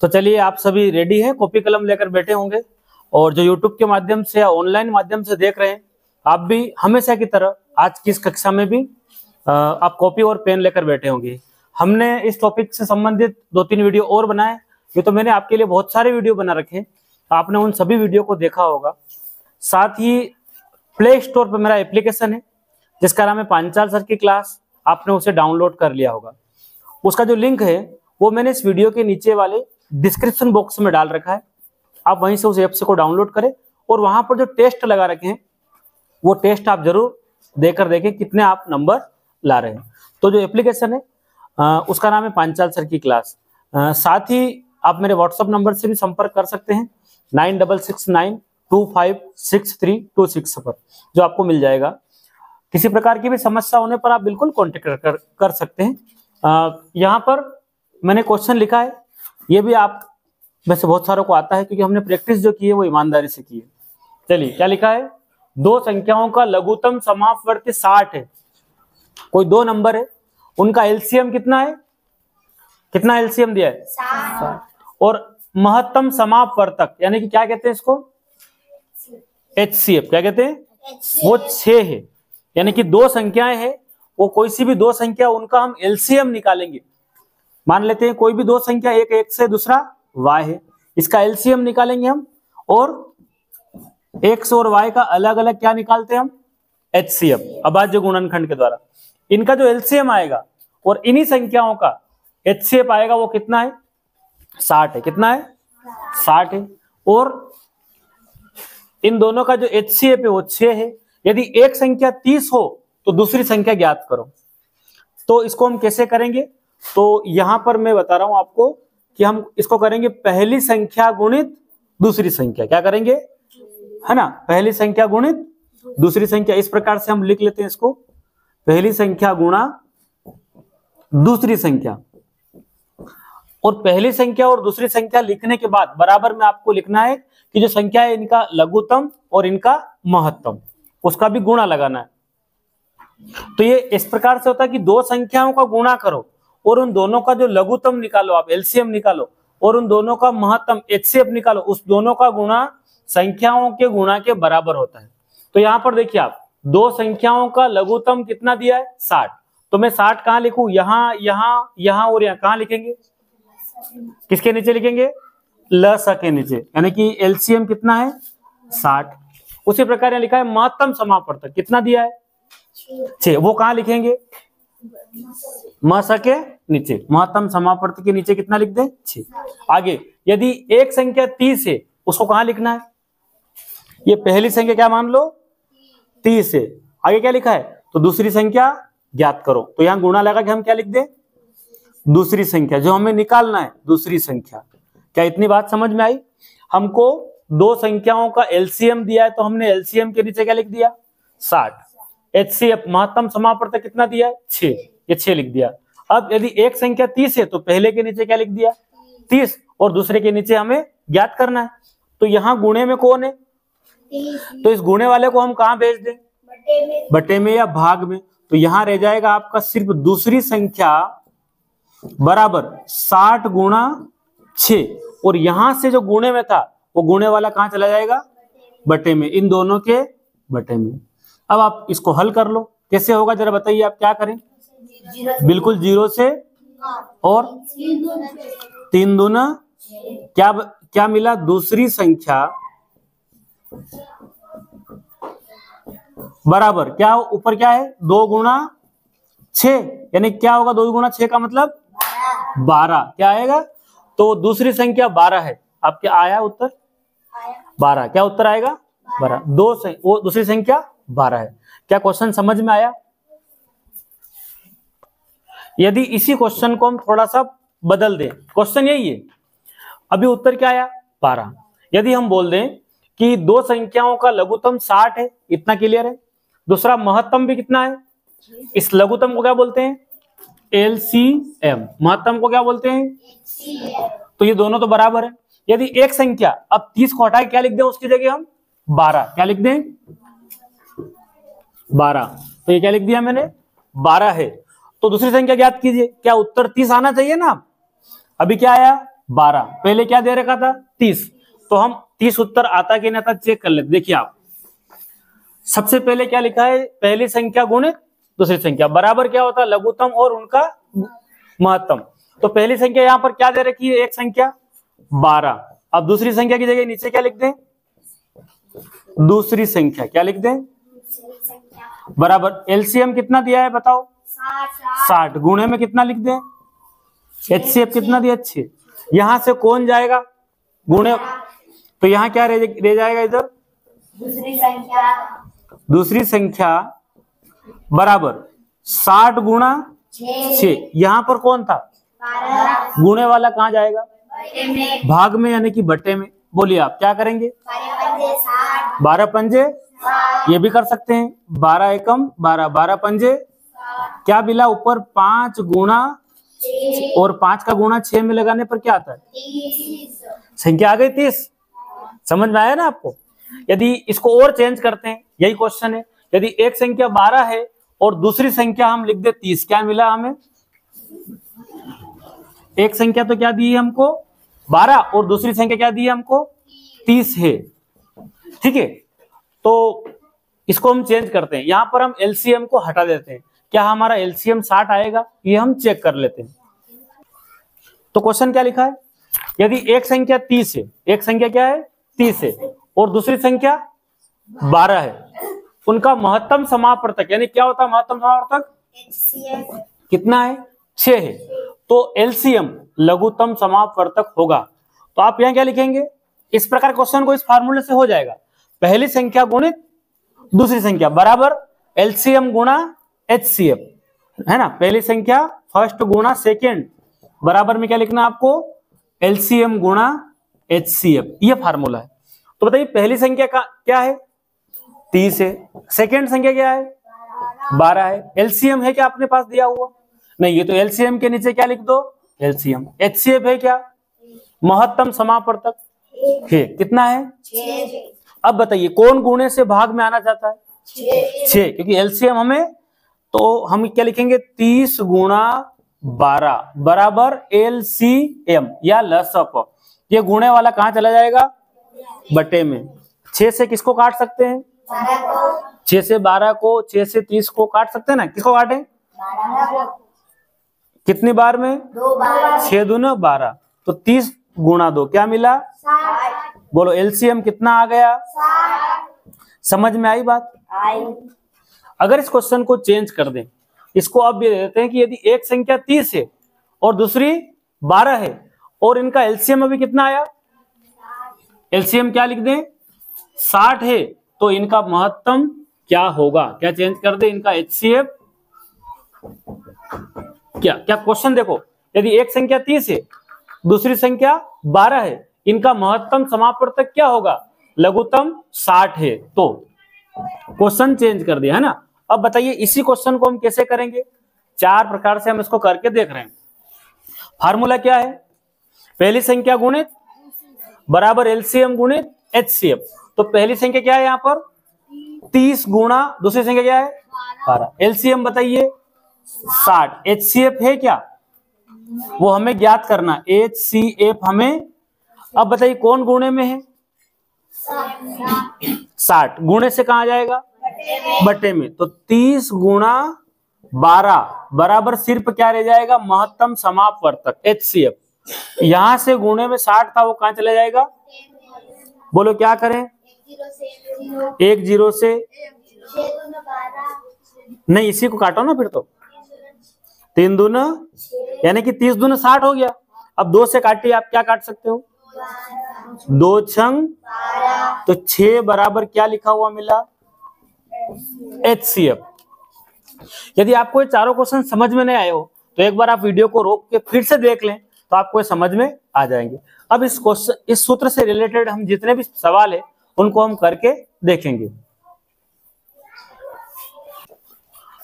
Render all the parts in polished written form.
तो चलिए, आप सभी रेडी हैं, कॉपी कलम लेकर बैठे होंगे, और जो यूट्यूब के माध्यम से या ऑनलाइन माध्यम से देख रहे हैं, आप भी हमेशा की तरह आज की इस कक्षा में भी आप कॉपी और पेन लेकर बैठे होंगे। हमने इस टॉपिक से संबंधित 2-3 वीडियो और बनाए। ये तो मैंने आपके लिए बहुत सारे वीडियो बना रखे, आपने उन सभी वीडियो को देखा होगा। साथ ही प्ले स्टोर पर मेरा एप्लीकेशन है जिसका नाम है पांचाल सर की क्लास, आपने उसे डाउनलोड कर लिया होगा। उसका जो लिंक है वो मैंने इस वीडियो के नीचे वाले डिस्क्रिप्शन बॉक्स में डाल रखा है। आप वहीं से उस ऐप से को डाउनलोड करें और वहां पर जो टेस्ट लगा रखे हैं वो टेस्ट आप जरूर देकर देखें कितने आप नंबर ला रहे हैं। तो जो एप्लीकेशन है उसका नाम है पांचाल सर की क्लास। साथ ही आप मेरे व्हाट्सएप नंबर से भी संपर्क कर सकते हैं 9669256326 पर, जो आपको मिल जाएगा। किसी प्रकार की भी समस्या होने पर आप बिल्कुल कॉन्टेक्ट कर सकते हैं। यहाँ पर मैंने क्वेश्चन लिखा है, ये भी आप में से बहुत सारों को आता है क्योंकि हमने प्रैक्टिस जो की है वो ईमानदारी से की है। चलिए, क्या लिखा है? दो संख्याओं का लघुत्तम समापवर्ती 60 है। कोई दो नंबर है, उनका एलसीएम कितना है? कितना एलसीएम दिया है? 60। और महत्तम समापवर्तक यानी कि क्या कहते हैं इसको? एचसीएफ। क्या कहते हैं? वो 6 है। यानी कि दो संख्याएं हैं, वो कोई सी भी दो संख्या, उनका हम एलसीएम निकालेंगे। मान लेते हैं कोई भी दो संख्या, एक x है दूसरा y है, इसका एलसीएम निकालेंगे हम, और x और y का अलग अलग क्या निकालते हैं हम? एचसीएफ, अभाज्य गुणनखंड के द्वारा। इनका जो एलसीएम आएगा और इन्हीं संख्याओं का एचसीएफ आएगा, वो कितना है? 60 है। कितना है? 60 है। और इन दोनों का जो एचसीएफ है वो 6 है। यदि एक संख्या 30 हो तो दूसरी संख्या ज्ञात करो। तो इसको हम कैसे करेंगे? तो यहां पर मैं बता रहा हूं आपको कि हम इसको करेंगे पहली संख्या गुणित दूसरी संख्या। क्या करेंगे? है ना, पहली संख्या गुणित दूसरी संख्या। इस प्रकार से हम लिख लेते हैं इसको, पहली संख्या गुणा दूसरी संख्या। और पहली संख्या और दूसरी संख्या लिखने के बाद बराबर में आपको लिखना है कि जो संख्या है इनका लघुत्तम और इनका महत्तम, उसका भी गुणा लगाना है। तो ये इस प्रकार से होता है कि दो संख्याओं का गुणा करो और उन दोनों का जो लघुत्तम निकालो, आप एलसीएम निकालो, और उन दोनों का महत्तम एचसीएफ निकालो। उस दोनों का गुणा संख्याओं के गुणा के बराबर होता है। तो यहां पर देखिए, आप दो संख्याओं का लघुत्तम कितना दिया है? 60। तो मैं 60 कहां लिखूं? यहां, यहां, यहां और यहां। कहां लिखेंगे? किसके नीचे लिखेंगे? लस के नीचे। यानी कि एलसीएम कितना है? 60। उसी प्रकार यहां लिखा है महत्तम समापवर्तक, कितना दिया है? 6। वो कहां लिखेंगे? मस के नीचे। महत्तम समापवर्तक के नीचे कितना लिख दें? 6। आगे, यदि एक संख्या 30 है, उसको कहां लिखना है? ये पहली संख्या क्या मान लो? 30 है। आगे क्या लिखा है? तो दूसरी संख्या ज्ञात करो। तो यहां गुणा लगा के हम क्या लिख दें? दूसरी संख्या, जो हमें निकालना है दूसरी संख्या। क्या इतनी बात समझ में आई? हमको दो संख्याओं का एलसीएम दिया है, तो हमने एलसीएम के नीचे क्या लिख दिया? 60। एचसीएफ महत्तम समापवर्तक कितना दिया है? 6। ये 6 लिख दिया। अब यदि एक संख्या 30 है तो पहले के नीचे क्या लिख दिया? 30, और दूसरे के नीचे हमें ज्ञात करना है। तो यहाँ गुणे में कौन है? तो इस गुणे वाले को हम कहां भेज दें? बटे में या भाग में। तो यहां रह जाएगा आपका सिर्फ दूसरी संख्या बराबर 60 गुणा 6, और यहां से जो गुणे में था वो गुणे वाला कहां चला जाएगा? बटे में, इन दोनों के बटे में। अब आप इसको हल कर लो, कैसे होगा जरा बताइए। आप क्या करें? बिल्कुल 0 से, और 3 दूना क्या मिला? दूसरी संख्या बराबर क्या? ऊपर क्या है? 2 गुणा 6, यानी क्या होगा? 2 गुणा 6 का मतलब 12। क्या आएगा? तो दूसरी संख्या 12 है। आप क्या आया उत्तर? 12। क्या उत्तर आएगा? 12। वो दूसरी संख्या 12 है। क्या क्वेश्चन समझ में आया? यदि इसी क्वेश्चन को हम थोड़ा सा बदल दें, क्वेश्चन यही है, अभी उत्तर क्या आया? 12। यदि हम बोल दें कि दो संख्याओं का लघुत्तम 60 है, इतना क्लियर है। दूसरा महत्तम भी कितना है? इस लघुत्तम को क्या बोलते हैं? एलसीएम। महत्तम को क्या बोलते हैं? तो ये दोनों तो बराबर है। यदि एक संख्या, अब 30 को हटा के क्या लिख दें उसकी जगह हम? 12। क्या लिख दें? 12। तो ये क्या लिख दिया मैंने? 12 है। तो दूसरी संख्या ज्ञात कीजिए। क्या उत्तर 30 आना चाहिए ना? अभी क्या आया? 12। पहले क्या दे रखा था 30, तो हम 30 उत्तर आता कि नहीं आता चेक कर लेते। देखिए आप, सबसे पहले क्या लिखा है, पहली संख्या गुणित दूसरी संख्या बराबर क्या होता है, लघुत्तम और उनका महत्तम। तो पहली संख्या यहाँ पर क्या दे रखी है, एक संख्या 12। अब दूसरी संख्या की जगह नीचे क्या लिख दें, दूसरी संख्या क्या लिख दें, बराबर एलसीएम कितना दिया है बताओ, 60। गुणे में कितना लिख दें, एचसीएफ कितना दिया, 6। यहां से कौन जाएगा गुणे, तो यहाँ क्या रह जाएगा, इधर दूसरी संख्या बराबर 60 गुणा 6। यहां पर कौन था, गुणे वाला कहाँ जाएगा, भाग में यानी कि बट्टे में। बोलिए आप क्या करेंगे, 12 पंजे, ये भी कर सकते हैं, 12 एकम 12, 12 पंजे क्या मिला ऊपर 5 गुणा, और 5 का गुणा 6 में लगाने पर क्या आता है, संख्या आ गई 30। समझ में आया ना आपको। यदि इसको और चेंज करते हैं, यही क्वेश्चन है, यदि एक संख्या 12 है और दूसरी संख्या हम लिख दे 30, क्या मिला हमें, एक संख्या तो क्या दी है हमको 12 और दूसरी संख्या क्या दी है हमको 30 है। ठीक है, तो इसको हम चेंज करते हैं, यहां पर हम एलसीएम को हटा देते हैं। क्या हमारा एलसीएम 60 आएगा, ये हम चेक कर लेते हैं। तो क्वेश्चन क्या लिखा है, यदि एक संख्या 30 है, एक संख्या क्या है 30 है और दूसरी संख्या 12 है, उनका महत्तम समापवर्तक यानी क्या होता है महत्तम समापवर्तक, कितना है 6 है, तो एलसीएम लघुत्तम समापवर्तक होगा। तो आप यहां क्या लिखेंगे, इस प्रकार क्वेश्चन को इस फार्मूले से हो जाएगा, पहली संख्या गुणित दूसरी संख्या बराबर एलसीएम गुणा एचसीएफ, है ना, पहली संख्या फर्स्ट गुणा सेकेंड बराबर में क्या लिखना है आपको, एलसीएम गुणा एचसीएफ, ये फार्मूला है। तो बताइए पहली संख्या का क्या है 30 है, सेकेंड संख्या क्या है 12 है, एलसीएम है क्या अपने पास दिया हुआ, नहीं, ये तो एलसीएम के नीचे क्या लिख दो एलसीएम, एचसीएफ है क्या महत्तम समापवर्तक है, कितना है 6। अब बताइए कौन गुणे से भाग में आना चाहता है 6, क्योंकि एलसीएम हमें, तो हम क्या लिखेंगे 30 गुणा 12 बराबर एलसीएम या लसअप, ये गुणे वाला कहां चला जाएगा बटे में। 6 से किसको काट सकते हैं, 6 से 12 को, 6 से 30 को काट सकते हैं ना, किसको काटें, कितनी बार में 2 बार, 6 दूना 12, तो 30 गुणा 2 क्या मिला, 60। बोलो एलसीएम कितना आ गया, समझ में आई बात। अगर इस क्वेश्चन को चेंज कर दें, इसको अब ये देते हैं कि यदि एक संख्या 30 है और दूसरी 12 है और इनका एलसीएम अभी कितना आया, एलसीएम क्या लिख दें 60 है, तो इनका महत्तम क्या होगा, क्या चेंज कर दे, इनका एचसीएफ क्या, क्या क्वेश्चन देखो, यदि एक संख्या 30 है दूसरी संख्या 12 है, इनका महत्तम समापवर्तक क्या होगा, लघुत्तम 60 है, तो क्वेश्चन चेंज कर दिया है ना। अब बताइए इसी क्वेश्चन को हम कैसे करेंगे, 4 प्रकार से हम इसको करके देख रहे हैं। फार्मूला क्या है, पहली संख्या गुणित बराबर एलसीएम गुणित एचसीएफ, तो पहली संख्या क्या है यहाँ पर 30 गुणा दूसरी संख्या क्या है 12, एलसीएम बताइए 60, एचसीएफ है क्या वो हमें ज्ञात करना, एचसीएफ हमें। अब बताइए कौन गुणे में है 60, गुणे से कहा जाएगा बटे में, तो 30 गुणा 12 बराबर सिर्फ क्या रह जाएगा महत्तम समापवर्तक एचसीएफ, यहां से गुणे में 60 था वो कहां चला जाएगा, बोलो क्या करें, 1 0 से नहीं, इसी को काटो ना फिर, तो 3 दूना यानी कि 30 दूना 60 हो गया। अब 2 से काटिए, आप क्या काट सकते हो 2 छंग, तो 6 बराबर क्या लिखा हुआ मिला एचसीएफ। यदि आपको ये चारों क्वेश्चन समझ में नहीं आए हो तो एक बार आप वीडियो को रोक के फिर से देख लें, तो आपको समझ में आ जाएंगे। अब इस क्वेश्चन, इस सूत्र से रिलेटेड हम जितने भी सवाल है उनको हम करके देखेंगे।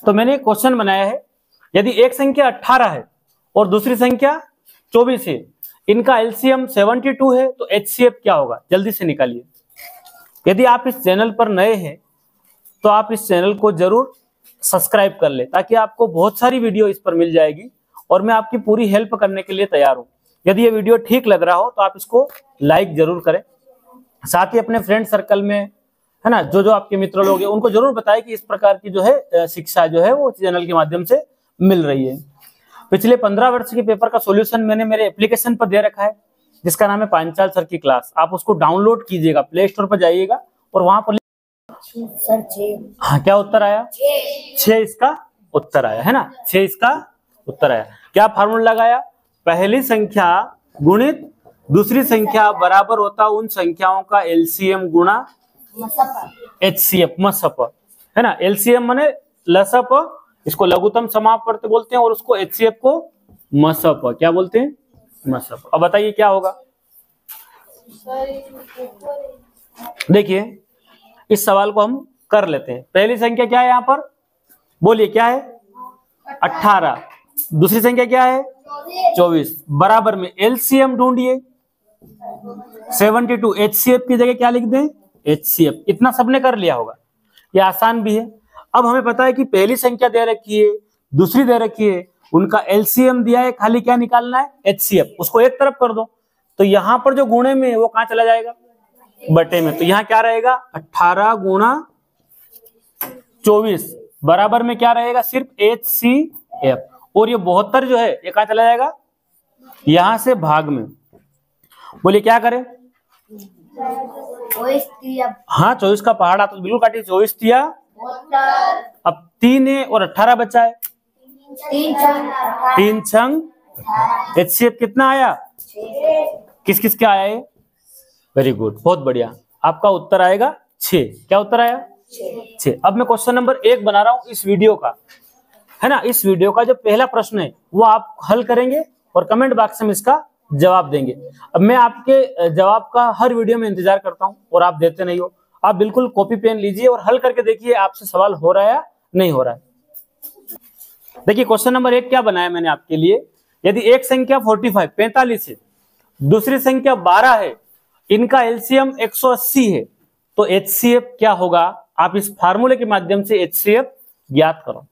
तो मैंने एक क्वेश्चन बनाया है, यदि एक संख्या 18 है और दूसरी संख्या 24 है, इनका एलसीएम 72 है, तो एचसीएफ क्या होगा, जल्दी से निकालिए। यदि आप इस चैनल पर नए हैं तो आप इस चैनल को जरूर सब्सक्राइब कर ले, ताकि आपको बहुत सारी वीडियो इस पर मिल जाएगी और मैं आपकी पूरी हेल्प करने के लिए तैयार हूं। यदि ये वीडियो ठीक लग रहा हो तो आप इसको लाइक जरूर करें, साथ ही अपने फ्रेंड सर्कल में, है ना, जो जो आपके मित्र लोग हैं उनको जरूर बताएं कि इस प्रकार की जो है शिक्षा जो है वो चैनल के माध्यम से मिल रही है। पिछले 15 वर्ष के पेपर का सॉल्यूशन मैंने मेरे एप्लीकेशन पर दे रखा है, जिसका नाम है पांचाल सर की क्लास। आप उसको डाउनलोड कीजिएगा, प्ले स्टोर पर जाइएगा और वहां पर हाँ, क्या उत्तर आया? 6 इसका उत्तर आया, है ना, 6 इसका उत्तर आया। क्या फार्मूला लगाया? पहली संख्या गुणित दूसरी संख्या बराबर होता उन संख्याओं का एलसीएम गुणा एचसीएफ मसप, है ना। एलसीएम माने लसप, इसको लघुत्तम समापवर्त बोलते हैं, और उसको एचसीएफ को मसप क्या बोलते हैं? मसप। अब बताइए क्या होगा। देखिए इस सवाल को हम कर लेते हैं। पहली संख्या क्या है यहाँ पर, बोलिए क्या है? 18। दूसरी संख्या क्या है? 24। बराबर में एलसीएम ढूंढिए 72। एचसीएफ की जगह क्या लिख दें? एचसीएफ। इतना सबने कर लिया होगा, ये आसान भी है। अब हमें पता है कि पहली संख्या दे रखी है, दूसरी दे रखी है, उनका एलसीएम दिया है, खाली क्या निकालना है? एचसीएफ। उसको एक तरफ कर दो, तो यहां पर जो गुणे में है वो कहां चला जाएगा? बटे में। तो यहां क्या रहेगा? 18 गुणा 24 बराबर में क्या रहेगा? सिर्फ एचसीएफ। और ये 72 जो है ये कहां चला जाएगा? यहां से भाग में। बोलिए क्या करें? हाँ, 24 का पहाड़ा तो बिल्कुल काटिए। 24 दिया, अब 3 है और 18 बचा है, 3 छंग। एचसीएफ कितना आया? किस किस क्या आया है? वेरी गुड, बहुत बढ़िया। आपका उत्तर आएगा 6। क्या उत्तर आया? 6। अब मैं क्वेश्चन नंबर 1 बना रहा हूं इस वीडियो का, है ना। इस वीडियो का जो पहला प्रश्न है वो आप हल करेंगे और कमेंट बॉक्स में इसका जवाब देंगे। अब मैं आपके जवाब का हर वीडियो में इंतजार करता हूं और आप देते नहीं हो। आप बिल्कुल कॉपी पेन लीजिए और हल करके देखिए आपसे सवाल हो रहा है या नहीं हो रहा है। देखिए क्वेश्चन नंबर 1 क्या बनाया मैंने आपके लिए। यदि एक संख्या 45 है, दूसरी संख्या 12 है, इनका एलसीएम 180 है, तो एचसीएफ क्या होगा? आप इस फार्मूले के माध्यम से एचसीएफ ज्ञात करो।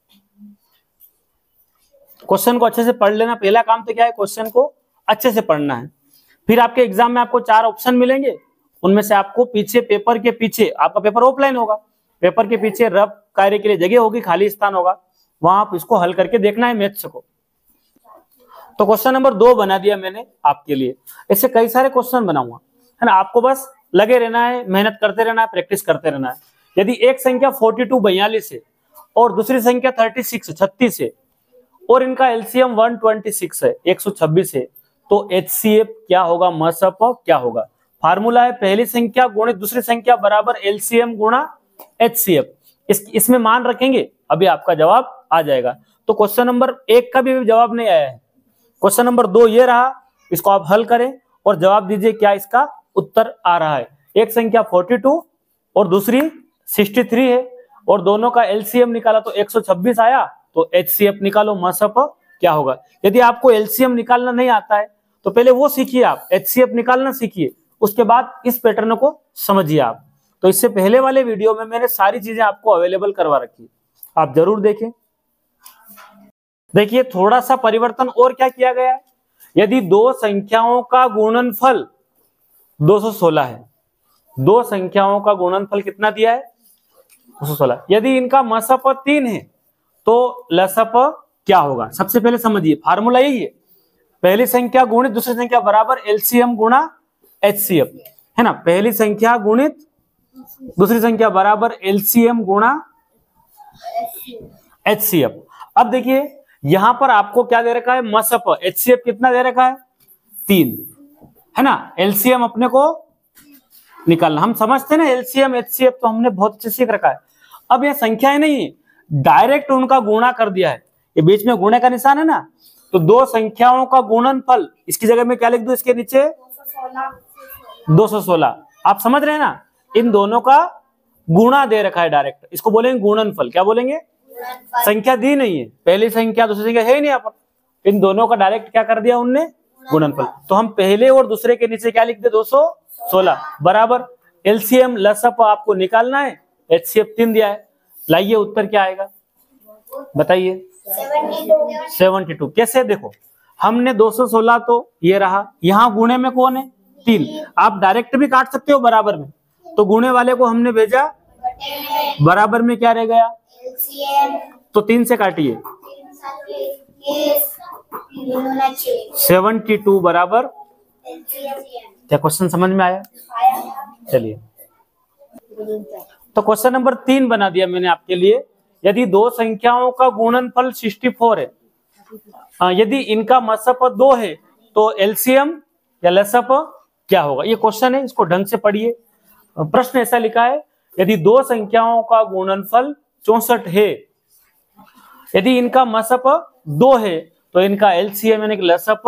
क्वेश्चन को अच्छे से पढ़ लेना। पहला काम तो क्या है? क्वेश्चन को अच्छे से पढ़ना है। फिर आपके एग्जाम में आपको 4 ऑप्शन मिलेंगे, उनमें से आपको पीछे पेपर के पीछे, आपका पेपर ऑफलाइन होगा, पेपर के पीछे रफ कार्य के लिए जगह होगी, खाली स्थान होगा, वहां आप इसको हल करके देखना है मैथ्स को। तो क्वेश्चन नंबर 2 बना दिया मैंने आपके लिए। ऐसे कई सारे क्वेश्चन बनाऊंगा, है ना। आपको बस लगे रहना है, मेहनत करते रहना है, प्रैक्टिस करते रहना है। यदि एक संख्या 42 42 है और दूसरी संख्या 36 है और इनका एलसीएम 126 है, 126 है, तो एचसीएफ क्या होगा? मसप क्या होगा? फार्मूला है पहली संख्या गुणित दूसरी संख्या बराबर एलसीएम गुणा एचसीएफ। इसमें मान रखेंगे, अभी आपका जवाब आ जाएगा। तो क्वेश्चन नंबर 1 का भी जवाब नहीं आया है। क्वेश्चन नंबर 2 ये रहा, इसको आप हल करें और जवाब दीजिए क्या इसका उत्तर आ रहा है। एक संख्या 42 और दूसरी 63 है और दोनों का एलसीएम निकाला तो 126 आया, तो एचसीएफ निकालो मसप क्या होगा। यदि आपको एलसीएम निकालना नहीं आता है तो पहले वो सीखिए, आप एचसीएफ निकालना सीखिए, उसके बाद इस पैटर्न को समझिए आप। तो इससे पहले वाले वीडियो में मैंने सारी चीजें आपको अवेलेबल करवा रखी है, आप जरूर देखें। देखिए थोड़ा सा परिवर्तन और क्या किया गया है। यदि दो संख्याओं का गुणनफल 216 है, दो संख्याओं का गुणनफल कितना दिया है? 216। यदि इनका मसप 3 है तो लसप क्या होगा? सबसे पहले समझिए, फार्मूला यही है, पहली संख्या गुणित दूसरी संख्या बराबर एलसीएम गुणा एचसीएफ, है ना। पहली संख्या गुणित दूसरी संख्या बराबर एलसीएम गुणा एचसीएफ। अब देखिए यहां पर आपको क्या दे रखा है? मसप। एचसीएफ कितना दे रखा है? 3, है ना। एलसीएम अपने को निकालना, हम समझते हैं ना एलसीएम एचसीएफ, तो हमने बहुत अच्छे सीख रखा है। अब ये संख्याएं नहीं है, डायरेक्ट उनका गुणा कर दिया है, ये बीच में गुणे का निशान है ना, तो दो संख्याओं का गुणनफल, इसकी जगह में क्या लिख दूं? इसके नीचे 216। आप समझ रहे हैं ना, इन दोनों का गुणा दे रखा है डायरेक्ट, इसको बोलेंगे गुणनफल। क्या बोलेंगे? संख्या दी नहीं है, पहली संख्या दूसरी संख्या है ही नहीं, यहाँ पर इन दोनों का डायरेक्ट क्या कर दिया उनने? गुणनफल। तो हम पहले और दूसरे के नीचे क्या लिख दे? 216 बराबर एलसीएम लसप आपको निकालना है, एचसीएफ 3 दिया है। लाइए उत्तर क्या आएगा बताइए? 72। कैसे? देखो हमने 216 तो ये रहा, यहाँ गुणे में कौन है 3, आप डायरेक्ट भी काट सकते हो बराबर में, तो गुणे वाले को हमने भेजा, बराबर में क्या रह गया, तो 3 से काटिए, 72 बराबर, क्या क्वेश्चन समझ में आया? चलिए, तो क्वेश्चन नंबर 3 बना दिया मैंने आपके लिए। यदि दो संख्याओं का गुणनफल 64 है, यदि इनका मसप 2 है, तो एलसीएम या लसप क्या होगा? ये क्वेश्चन है, इसको ढंग से पढ़िए। प्रश्न ऐसा लिखा है, यदि दो संख्याओं का गुणनफल 64 है, यदि इनका मसप 2 है, तो इनका एलसीएम यानी कि लसप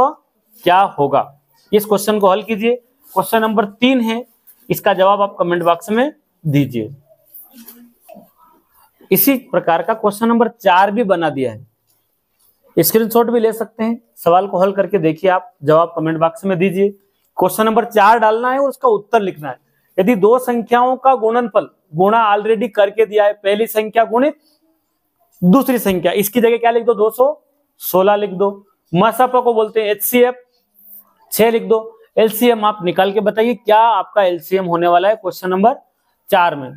क्या होगा? इस क्वेश्चन को हल कीजिए। क्वेश्चन नंबर 3 है, इसका जवाब आप कमेंट बॉक्स में दीजिए। इसी प्रकार का क्वेश्चन नंबर 4 भी बना दिया है, स्क्रीनशॉट भी ले सकते हैं। सवाल को हल करके देखिए, आप जवाब कमेंट बॉक्स में दीजिए। क्वेश्चन नंबर 4 डालना है और उसका उत्तर लिखना है। यदि दो संख्याओं का गुणनफल, गुणा ऑलरेडी करके दिया है, पहली संख्या गुणित दूसरी संख्या, इसकी जगह क्या लिख दो, 216 लिख दो। मसप को बोलते हैं एचसीएफ, 6 लिख दो। एलसीएम आप निकाल के बताइए क्या आपका एलसीएम होने वाला है क्वेश्चन नंबर 4 में।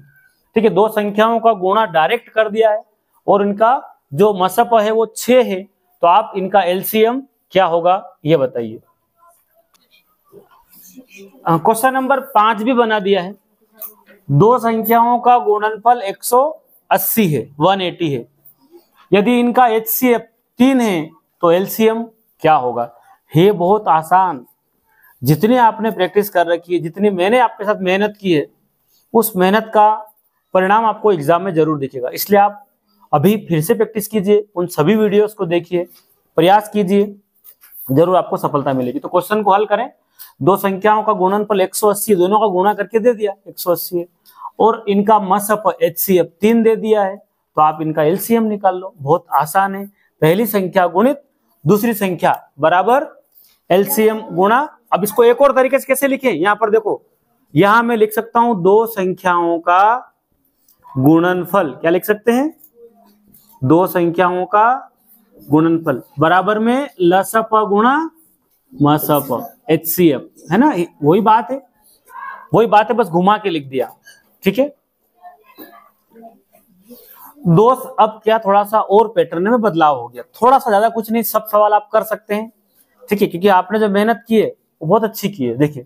ठीक है, दो संख्याओं का गुणा डायरेक्ट कर दिया है और इनका जो मसप है वो 6 है, तो आप इनका एलसीएम क्या होगा ये बताइए। क्वेश्चन नंबर 5 भी बना दिया है। दो संख्याओं का गुणनफल 180 है, 180 है। यदि इनका एचसीएफ 3 है, तो एलसीएम क्या होगा? ये बहुत आसान, जितनी आपने प्रैक्टिस कर रखी है, जितनी मैंने आपके साथ मेहनत की है, उस मेहनत का परिणाम आपको एग्जाम में जरूर दिखेगा। इसलिए आप अभी फिर से प्रैक्टिस कीजिए, उन सभी वीडियोस को देखिए, प्रयास कीजिए, जरूर आपको सफलता मिलेगी। तो क्वेश्चन को हल करें। दो संख्याओं का गुणनफल 180, दोनों का गुणा करके दे दिया 180 है, और इनका मसप एचसीएफ 3 दे दिया है, तो आप इनका एलसीएम निकाल लो। बहुत आसान है, पहली संख्या गुणित दूसरी संख्या बराबर एलसीएम गुणा। अब इसको एक और तरीके से कैसे लिखें, यहां पर देखो, यहां मैं लिख सकता हूं दो संख्याओं का गुणनफल, क्या लिख सकते हैं, दो संख्याओं का गुणनफल बराबर में लसप गुणा मसप एचसीएफ, है ना, वही बात है, वही बात है, बस घुमा के लिख दिया। ठीक है दोस्त, अब क्या थोड़ा सा और पैटर्न में बदलाव हो गया, थोड़ा सा, ज्यादा कुछ नहीं, सब सवाल आप कर सकते हैं। ठीक है, क्योंकि आपने जो मेहनत की है वो बहुत अच्छी की है। देखिए,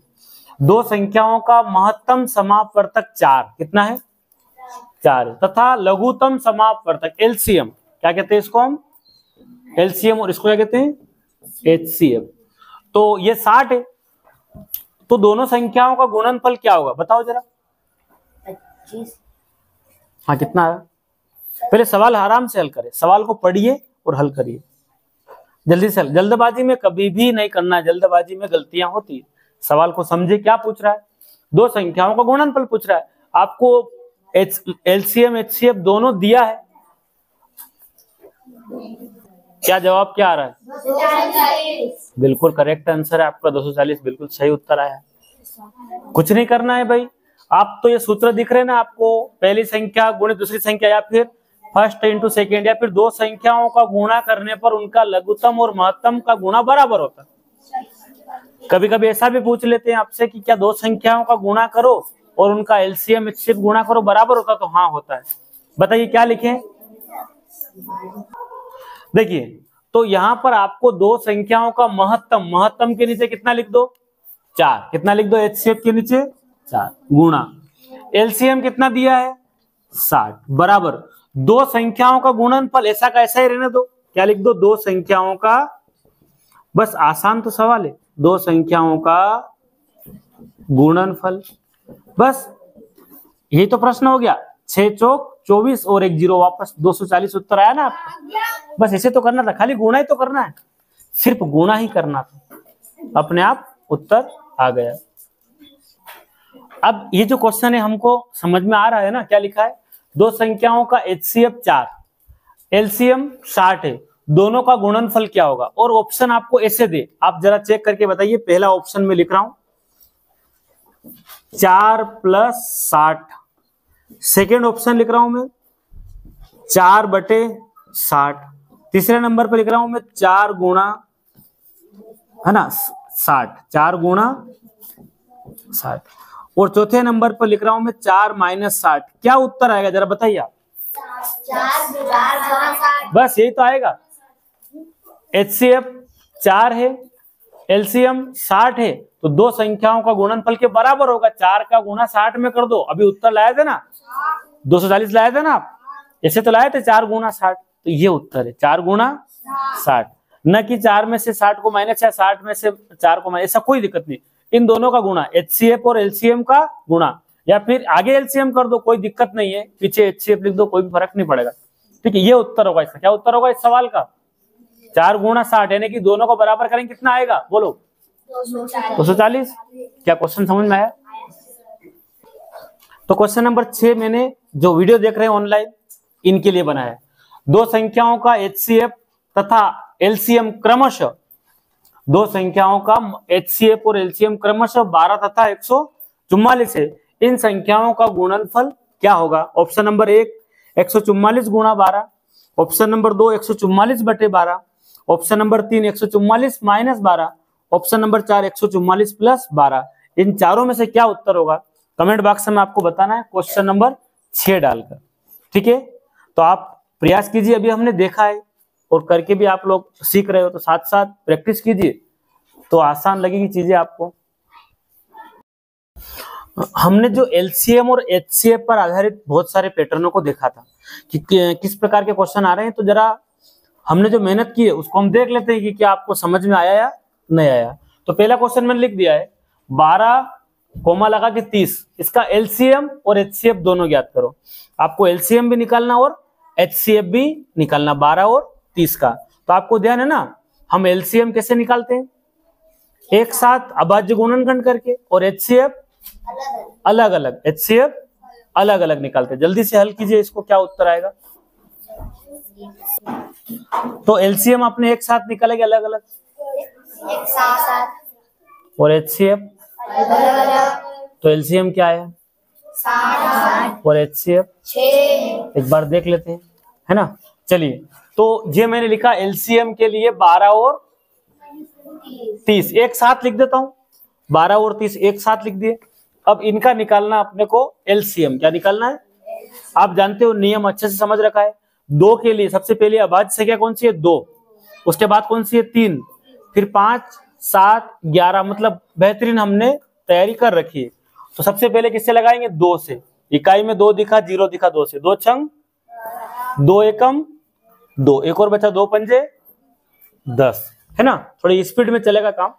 दो संख्याओं का महत्तम समापवर्तक 4, कितना है, 4 है, तथा लघुत्तम समापवर्तक एलसीएम, क्या कहते हैं इसको हम, एलसीएम, और इसको क्या कहते हैं, एचसीएफ। तो ये 60 है, तो दोनों संख्याओं का गुणनफल क्या होगा बताओ जरा। 25। हाँ, कितना है? पहले सवाल आराम से हल करें, सवाल को पढ़िए और हल करिए, जल्दी से। जल्दबाजी में कभी भी नहीं करना है, जल्दबाजी में गलतियां होती है। सवाल को समझे, क्या पूछ रहा है, दो संख्याओं का गुणनफल पूछ रहा है, आपको एलसीएम एचसीएफ दोनों दिया है, क्या जवाब क्या आ रहा है, 240। बिल्कुल करेक्ट आंसर है आपका, 240 बिल्कुल सही उत्तर आया है। कुछ नहीं करना है भाई, आप तो ये सूत्र दिख रहे हैं ना आपको, पहली संख्या गुणित दूसरी संख्या, या फिर फर्स्ट इंटू सेकेंड, या फिर दो संख्याओं का गुणा करने पर उनका लघुत्तम और महत्तम का गुणा बराबर होता है। कभी कभी ऐसा भी पूछ लेते हैं आपसे कि क्या दो संख्याओं का गुणा करो और उनका एलसीएम एचसीएफ गुणा करो बराबर होता, तो हाँ होता है। बताइए क्या लिखें। देखिए, तो यहां पर आपको दो संख्याओं का महत्तम, महत्तम के नीचे कितना लिख दो, 4, कितना लिख दो, एचसीएफ के नीचे 4 गुणा एलसीएम कितना दिया है 60 बराबर दो संख्याओं का गुणनफल, ऐसा का ऐसा ही रहने दो, क्या लिख दो, दो संख्याओं का, बस आसान तो सवाल है, दो संख्याओं का गुणनफल, बस यही तो प्रश्न हो गया। 6 चौक 24 और 1 0 वापस 240 उत्तर आया ना आपका। बस ऐसे तो करना था, खाली गुणा ही तो करना है, सिर्फ गुणा ही करना था, अपने आप उत्तर आ गया। अब ये जो क्वेश्चन है हमको समझ में आ रहा है ना, क्या लिखा है, दो संख्याओं का एचसीएफ 4, एलसीएम 60 है, दोनों का गुणनफल क्या होगा, और ऑप्शन आपको ऐसे दे, आप जरा चेक करके बताइए। पहला ऑप्शन में लिख रहा हूं 4 + 60, सेकेंड ऑप्शन लिख रहा हूं मैं 4/60, तीसरे नंबर पर लिख रहा हूं मैं 4 × है ना 60, 4 गुणा 60। और चौथे नंबर पर लिख रहा हूं मैं 4 माइनस 60। क्या उत्तर आएगा जरा बताइए आप। 4 बस यही तो आएगा। HCF 4 है, LCM 60 है, तो दो संख्याओं का गुणनफल के बराबर होगा। 4 का गुणा 60 में कर दो। अभी उत्तर लाए थे ना 240 लाए थे ना आप, ऐसे तो लाए थे 4 गुणा 60। तो ये उत्तर है 4 गुणा 60, न कि 4 में से 60 को माइनस या 60 में से 4 को माइनस। ऐसा कोई दिक्कत नहीं, इन दोनों का गुणा, HCF और LCM का गुणा, या फिर आगे LCM कर दो, कोई दिक्कत नहीं है, पीछे HCF लिख दो, कोई भी फर्क नहीं पड़ेगा। ठीक है, ये उत्तर होगा इसका। क्या उत्तर होगा इस सवाल का? 4 गुणा 60, यानी कि दोनों को बराबर करेंगे कितना आएगा बोलो? 240। क्या क्वेश्चन समझ में आया? तो क्वेश्चन नंबर 6 मैंने जो वीडियो देख रहे हैं ऑनलाइन इनके लिए बनाया है। दो संख्याओं का HCF तथा LCM क्रमशः, दो संख्याओं का HCF और LCM क्रमशः 12 तथा 144 है। इन संख्याओं का गुणनफल क्या होगा? ऑप्शन नंबर 1 144 गुणा 12, ऑप्शन नंबर 2 144 बटे 12, option number 3 144 minus 12, option number 4 144 plus 12। इन चारों में से क्या उत्तर होगा? कमेंट बॉक्स में आपको बताना है क्वेश्चन नंबर 6 डालकर। ठीक है, तो आप प्रयास कीजिए। अभी हमने देखा है और करके भी आप लोग सीख रहे हो, तो साथ साथ प्रैक्टिस कीजिए तो आसान लगेगी चीजें आपको। हमने जो LCM और HCF पर आधारित बहुत सारे पैटर्नों को देखा था कि किस प्रकार के क्वेश्चन आ रहे हैं, तो जरा हमने जो मेहनत की है उसको हम देख लेते हैं कि क्या आपको समझ में आया या नहीं आया। तो पहला क्वेश्चन मैंने लिख दिया है 12 कोमा लगा के 30, इसका LCM और HCF दोनों ज्ञात करो। आपको LCM भी निकालना और HCF भी निकालना, 12 और 30 का। तो आपको ध्यान है ना, हम LCM कैसे निकालते हैं? एक साथ अभाज्य गुणनखंड करके, और HCF अलग अलग, HCF अलग अलग निकालते हैं। जल्दी से हल कीजिए इसको, क्या उत्तर आएगा? तो LCM आपने एक साथ निकाला कि अलग अलग? एक साथ। और HCF? तो LCM क्या है 60 और HCF 6। एक बार देख लेते हैं, है ना। चलिए, तो ये मैंने लिखा LCM के लिए 12 और 30 एक साथ लिख देता हूं, 12 और 30 एक साथ लिख दिए। अब इनका निकालना अपने को LCM। क्या निकालना है? आप जानते हो, नियम अच्छे से समझ रखा है। 2 के लिए सबसे पहले अभाज्य संख्या कौन सी है? 2, उसके बाद कौन सी है? 3, फिर 5, 7, 11, मतलब बेहतरीन हमने तैयारी कर रखी है। तो सबसे पहले किससे लगाएंगे? 2 से। इकाई में 2 दिखा, 0 दिखा, 2 से। 2 छंग 2 एकम 2, एक और बचा 2 पंजे 10, है ना। थोड़ी स्पीड में चलेगा काम।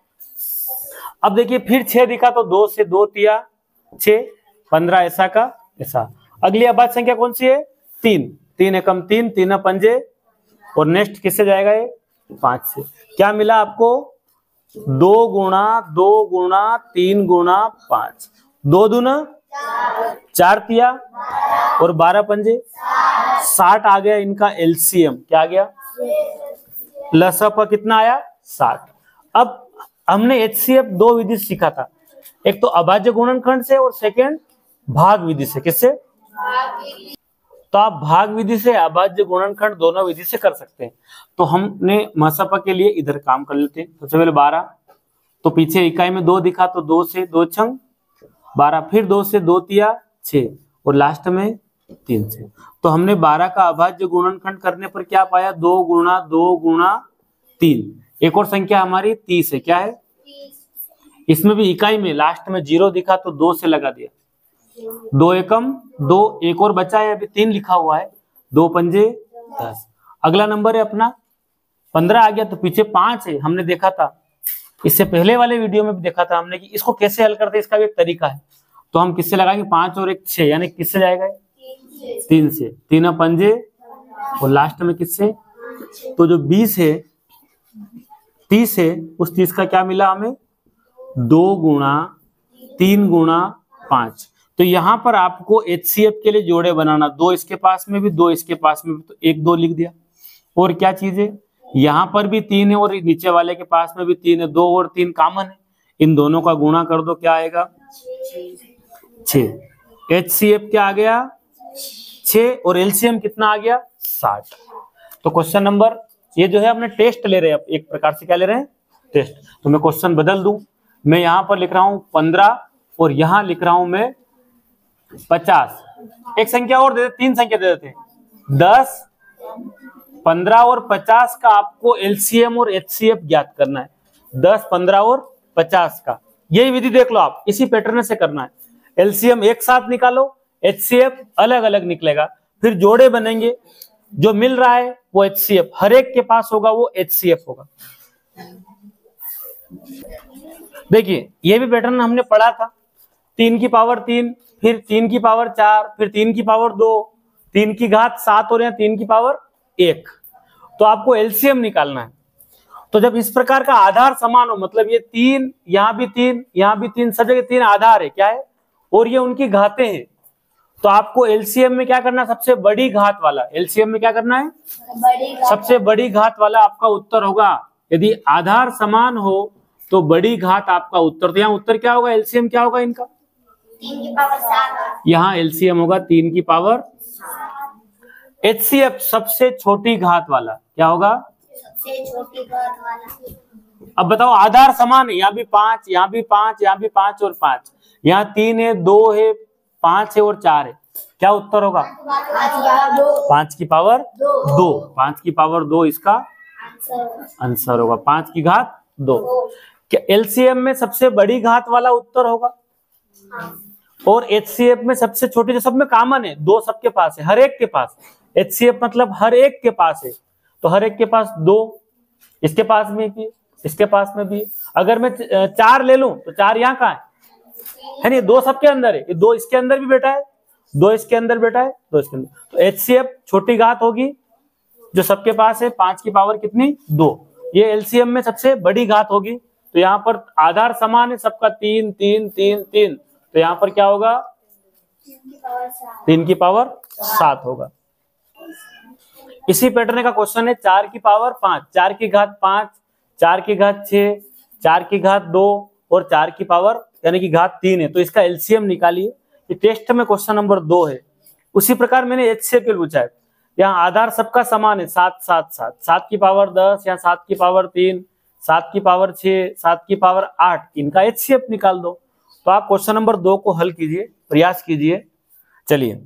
अब देखिए फिर 6 दिखा, तो 2 से 2 तिया 6, 15 ऐसा का ऐसा। अगली अभाज्य संख्या कौन सी है? 3, 3 एकम 3, 3 पंजे, और नेक्स्ट किससे जाएगा? ये 5 से। क्या मिला आपको? 2 गुणा 2 गुणा 3 गुणा 5, 2 दूना 4 तिया, और 12 पंजे 60 आ गया इनका LCM। क्या आ गया? लसअप कितना आया? 60। अब हमने HCF 2 विधि से सीखा था, एक तो अभाज्य गुणनखंड से और सेकंड भाग विधि से। किससे? तो आप भाग विधि से अभाज्य गुणनखंड दोनों विधि से कर सकते हैं। तो हमने मसपा के लिए इधर काम कर लेते हैं। सबसे पहले 12, तो पीछे इकाई में 2 दिखा, तो 2 से 2 छंग 12, फिर 2 से 2 तिया 6, और लास्ट में 3 से। तो हमने 12 का अभाज्य गुणनखंड करने पर क्या पाया? 2 गुणा 2 गुणा 3। एक और संख्या हमारी 30 है। क्या है? इसमें भी इकाई में लास्ट में 0 दिखा, तो 2 से लगा दिया, 2 एकम 2, एक और बचा है, अभी 3 लिखा हुआ है, 2 पंजे 10। अगला नंबर है अपना 15 आ गया, तो पीछे 5 है। हमने देखा था इससे पहले वाले वीडियो में भी देखा था हमने कि इसको कैसे हल करते हैं, इसका भी एक तरीका है। तो हम किससे लगाएंगे? 5 और 1 6, यानी किससे जाएगा? 3 से। 3 पंजे, और लास्ट में किससे? तो जो 20 है 30 है, उस 30 का क्या मिला हमें? 2 गुणा 3 गुणा 5। तो यहां पर आपको HCF के लिए जोड़े बनाना, 2 इसके पास में भी, 2 इसके पास में भी, तो 1 2 लिख दिया। और क्या चीज है? यहां पर भी 3 है और नीचे वाले के पास में भी 3 है, 2 और 3 कॉमन है, इन दोनों का गुणा कर दो, क्या आएगा? 6। HCF क्या आ गया? 6, और LCM कितना आ गया? 60। तो क्वेश्चन नंबर, ये जो है अपने टेस्ट ले रहे हैं, एक प्रकार से क्या ले रहे हैं? टेस्ट। तो मैं क्वेश्चन बदल दूं, मैं यहां पर लिख रहा हूं 15 और यहां लिख रहा हूं मैं 50। एक संख्या और दे देते, 3 संख्या दे देते हैं, 10, 15 और 50 का आपको एलसीएम और एचसीएफ ज्ञात करना है। 10, 15 और 50 का यही विधि देख लो आप, इसी पैटर्न से करना है। एलसीएम एक साथ निकालो, एचसीएफ अलग अलग निकलेगा, फिर जोड़े बनेंगे, जो मिल रहा है वो एचसीएफ, हर एक के पास होगा वो एचसीएफ होगा। देखिए ये भी पैटर्न हमने पढ़ा था, 3 की पावर 3, फिर 3 की पावर 4, फिर 3 की पावर 2, 3 की घात 7 और यहाँ 3 की पावर 1। तो आपको एलसीएम निकालना है। तो जब इस प्रकार का आधार समान हो, मतलब ये 3, यहाँ भी 3, यहाँ भी 3, सब जगह 3 आधार है, क्या है, और ये उनकी घातें हैं, तो आपको एलसीएम में क्या करना है, सबसे बड़ी घात वाला, एलसीएम में क्या करना है, सबसे बड़ी घात वाला आपका उत्तर होगा। यदि आधार समान हो तो बड़ी घात आपका उत्तर, तो यहाँ उत्तर क्या होगा, एलसीएम क्या होगा इनका, 3 की पावर 7। यहाँ एलसीएम होगा 3 की पावर। एचसीएफ सबसे छोटी घात वाला क्या होगा, सबसे छोटी घात वाला। अब बताओ आधार समान है, यहाँ भी 5, यहाँ भी 5, यहाँ भी 5 और 5, यहाँ 3 है, 2 है, 5 है और 4 है, क्या उत्तर होगा, 5 की पावर 2, 5 की पावर 2 इसका आंसर होगा, 5 की घात 2। क्या एलसीएम में सबसे बड़ी घात वाला उत्तर होगा, और एचसीएफ में सबसे छोटी, जो सब में कॉमन है, 2 सबके पास है, हर एक के पास, एचसीएफ मतलब हर एक के पास है, तो हर एक के पास 2, इसके पास में भी, इसके पास में भी। अगर मैं 4 ले लूं तो 4 यहाँ कहाँ है नहीं, 2 सबके अंदर है, 2 इसके अंदर भी बैठा है, 2 इसके अंदर बैठा है, 2 इसके अंदर, तो एचसीएफ छोटी घात होगी जो सबके पास है, 5 की पावर कितनी, 2। ये एलसीएम में सबसे बड़ी घात होगी, तो यहाँ पर आधार समान है सबका, 3, 3, 3, 3, तो यहाँ पर क्या होगा, 3 की पावर 7 होगा। इसी पैटर्न का क्वेश्चन है 4 की पावर 5, 4 की घात 5, 4 की घात 6, 4 की घात 2 और 4 की पावर यानी कि घात 3 है, तो इसका एलसीएम निकालिए। ये टेस्ट में क्वेश्चन नंबर 2 है। उसी प्रकार मैंने एचसीएफ के पूछा है, यहाँ आधार सबका समान है, 7, 7, 7, 7 की पावर 10, यहाँ 7 की पावर 3, 7 की पावर 6, 7 की पावर 8, इनका एचसीएफ निकाल दो। तो आप क्वेश्चन नंबर 2 को हल कीजिए, प्रयास कीजिए। चलिए